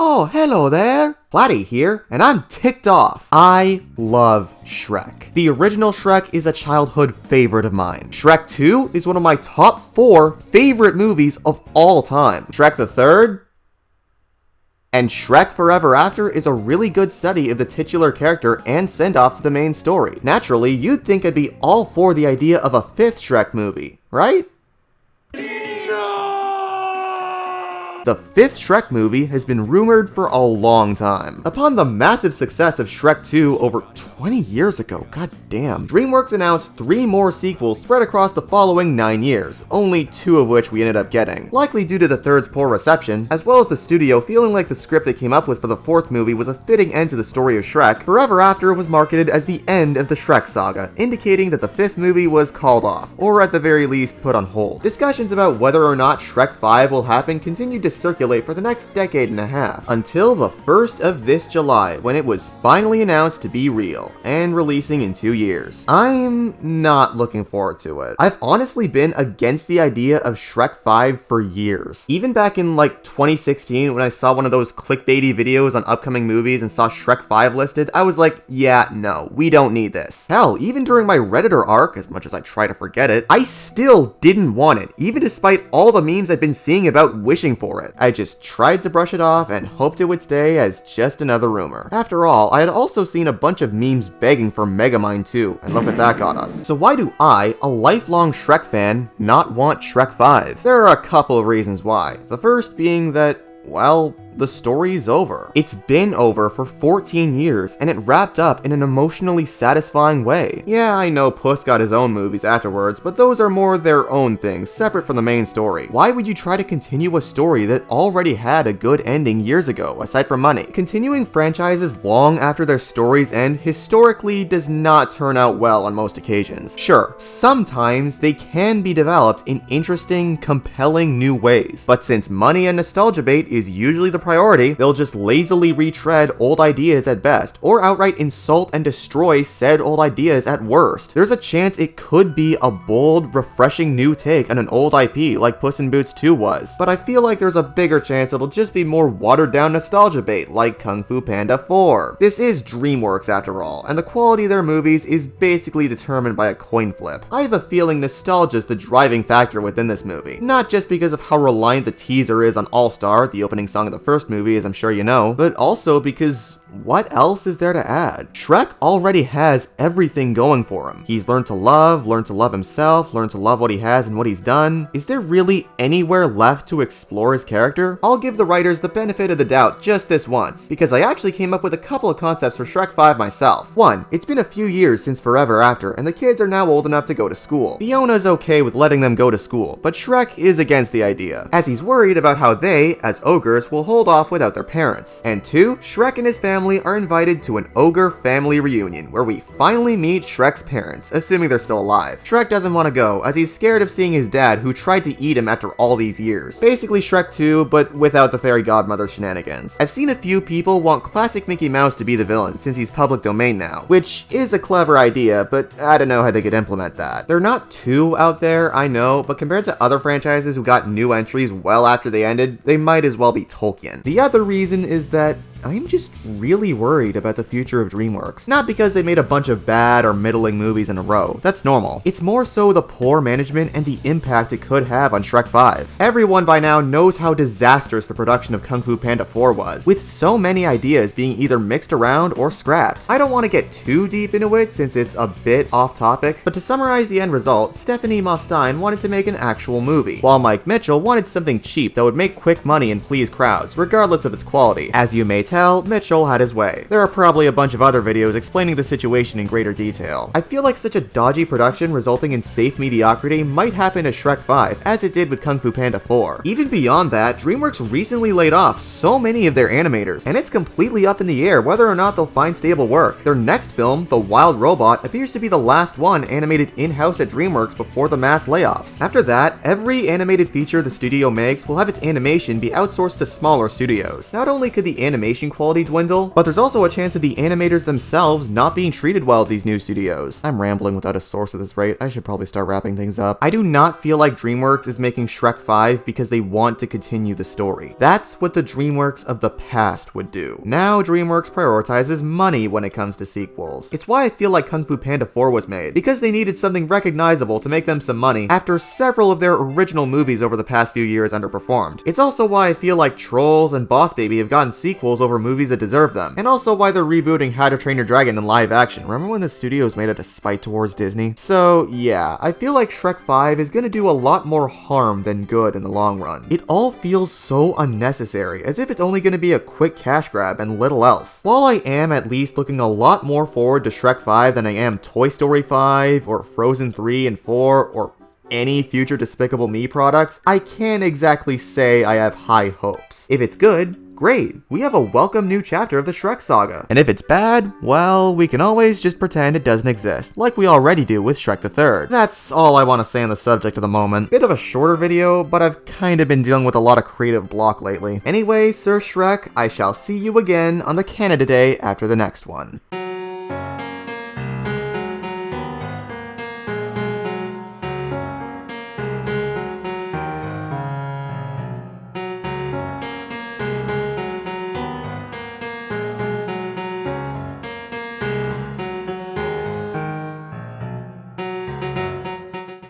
Oh, hello there! Platy here, and I'm ticked off. I love Shrek. The original Shrek is a childhood favorite of mine. Shrek 2 is one of my top 4 favorite movies of all time. Shrek the Third and Shrek Forever After is a really good study of the titular character and send-off to the main story. Naturally, you'd think I'd be all for the idea of a 5th Shrek movie, right? The 5th Shrek movie has been rumored for a long time. Upon the massive success of Shrek 2 over 20 years ago, goddamn, DreamWorks announced 3 more sequels spread across the following 9 years, only 2 of which we ended up getting. Likely due to the third's poor reception, as well as the studio feeling like the script they came up with for the 4th movie was a fitting end to the story of Shrek, Forever After was marketed as the end of the Shrek saga, indicating that the 5th movie was called off, or at the very least put on hold. Discussions about whether or not Shrek 5 will happen continued to circulate for the next decade and a half, until the 1st of this July, when it was finally announced to be real, and releasing in 2 years. I'm not looking forward to it. I've honestly been against the idea of Shrek 5 for years. Even back in like 2016, when I saw one of those clickbaity videos on upcoming movies and saw Shrek 5 listed, I was like, yeah, no, we don't need this. Hell, even during my Redditor arc, as much as I try to forget it, I still didn't want it, even despite all the memes I've been seeing about wishing for it. I just tried to brush it off and hoped it would stay as just another rumor. After all, I had also seen a bunch of memes begging for Megamind 2, and look what that got us. So why do I, a lifelong Shrek fan, not want Shrek 5? There are a couple of reasons why. The first being that, well, the story's over. It's been over for 14 years, and it wrapped up in an emotionally satisfying way. Yeah, I know Puss got his own movies afterwards, but those are more their own things, separate from the main story. Why would you try to continue a story that already had a good ending years ago, aside from money? Continuing franchises long after their stories end historically does not turn out well on most occasions. Sure, sometimes they can be developed in interesting, compelling new ways, but since money and nostalgia bait is usually the priority, they'll just lazily retread old ideas at best, or outright insult and destroy said old ideas at worst. There's a chance it could be a bold, refreshing new take on an old IP like Puss in Boots 2 was, but I feel like there's a bigger chance it'll just be more watered down nostalgia bait like Kung Fu Panda 4. This is DreamWorks after all, and the quality of their movies is basically determined by a coin flip. I have a feeling nostalgia's the driving factor within this movie, not just because of how reliant the teaser is on All-Star, the opening song of the first movie, as I'm sure you know, but also because what else is there to add? Shrek already has everything going for him. He's learned to love himself, learned to love what he has and what he's done. Is there really anywhere left to explore his character? I'll give the writers the benefit of the doubt just this once, because I actually came up with a couple of concepts for Shrek 5 myself. 1. It's been a few years since Forever After, and the kids are now old enough to go to school. Fiona's okay with letting them go to school, but Shrek is against the idea, as he's worried about how they, as ogres, will hold off without their parents. And 2. Shrek and his family are invited to an ogre family reunion, where we finally meet Shrek's parents, assuming they're still alive. Shrek doesn't want to go, as he's scared of seeing his dad, who tried to eat him after all these years. Basically Shrek 2, but without the fairy godmother shenanigans. I've seen a few people want classic Mickey Mouse to be the villain, since he's public domain now, which is a clever idea, but I don't know how they could implement that. They're not too out there, I know, but compared to other franchises who got new entries well after they ended, they might as well be Tolkien. The other reason is that I'm just really worried about the future of DreamWorks. Not because they made a bunch of bad or middling movies in a row. That's normal. It's more so the poor management and the impact it could have on Shrek 5. Everyone by now knows how disastrous the production of Kung Fu Panda 4 was, with so many ideas being either mixed around or scrapped. I don't want to get too deep into it since it's a bit off topic, but to summarize the end result, Stephanie Mostine wanted to make an actual movie, while Mike Mitchell wanted something cheap that would make quick money and please crowds, regardless of its quality. As you may tell, Mitchell had his way. There are probably a bunch of other videos explaining the situation in greater detail. I feel like such a dodgy production resulting in safe mediocrity might happen to Shrek 5, as it did with Kung Fu Panda 4. Even beyond that, DreamWorks recently laid off so many of their animators, and it's completely up in the air whether or not they'll find stable work. Their next film, The Wild Robot, appears to be the last one animated in-house at DreamWorks before the mass layoffs. After that, every animated feature the studio makes will have its animation be outsourced to smaller studios. Not only could the animation animation quality dwindle, but there's also a chance of the animators themselves not being treated well at these new studios. I'm rambling without a source at this rate. I should probably start wrapping things up. I do not feel like DreamWorks is making Shrek 5 because they want to continue the story. That's what the DreamWorks of the past would do. Now DreamWorks prioritizes money when it comes to sequels. It's why I feel like Kung Fu Panda 4 was made, because they needed something recognizable to make them some money after several of their original movies over the past few years underperformed. It's also why I feel like Trolls and Boss Baby have gotten sequels over movies that deserve them, and also why they're rebooting How to Train Your Dragon in live action. Remember when the studios made it a spite towards Disney? So yeah, I feel like Shrek 5 is gonna do a lot more harm than good in the long run. It all feels so unnecessary, as if it's only gonna be a quick cash grab and little else. While I am at least looking a lot more forward to Shrek 5 than I am Toy Story 5, or Frozen 3 and 4, or any future Despicable Me product, I can't exactly say I have high hopes. If it's good, great, we have a welcome new chapter of the Shrek saga. And if it's bad, well, we can always just pretend it doesn't exist, like we already do with Shrek the Third. That's all I want to say on the subject at the moment. Bit of a shorter video, but I've kind of been dealing with a lot of creative block lately. Anyway, Sir Shrek, I shall see you again on the Canada Day after the next one.